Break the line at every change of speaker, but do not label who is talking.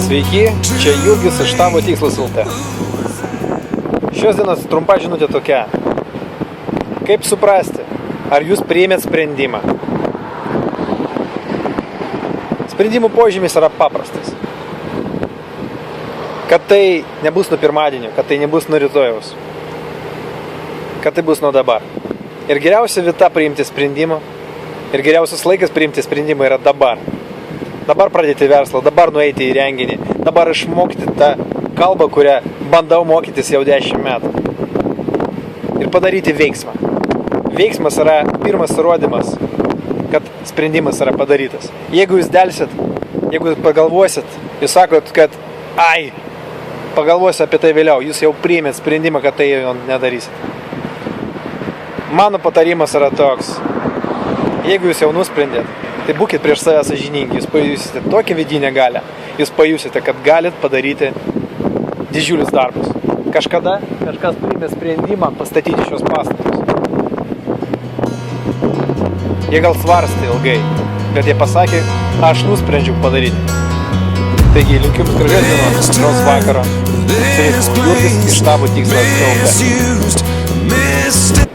Sveiki, čia Jurgis iš štabo Tikslas LT. Šios dienos trumpa žinutė tokia. Kaip suprasti, ar jūs priėmėt sprendimą? Sprendimų požymis yra paprastas. Kad tai nebus nuo pirmadienio, kad tai nebus nuo rytojaus. Kad tai bus nuo dabar. Ir geriausia vieta priimti sprendimą, ir geriausias laikas priimti sprendimą yra dabar. Dabar pradėti verslą, dabar nueiti į renginį, dabar išmokti tą kalbą, kurią bandau mokytis jau 10 metų. Ir padaryti veiksmą. Veiksmas yra pirmas įrodymas, kad sprendimas yra padarytas. Jeigu jūs delsit, jeigu jūs pagalvosit, jūs sakot, kad pagalvosiu apie tai vėliau, jūs jau priėmėt sprendimą, kad tai jau nedarysit. Mano patarimas yra toks. Jeigu jūs jau nusprendėt, tai būkit prieš save sąžiningi, jūs pajusite tokią vidinę galią, jūs pajusite, kad galit padaryti didžiulius darbus. Kažkada kažkas priėmė sprendimą pastatyti šios pastatus. Jie gal svarstė ilgai, bet jie pasakė, aš nusprendžiau padaryti. Taigi, linkiu jums gražios dienos, gražios vakaro. Su Jurgis iš štabo Tikslas LT.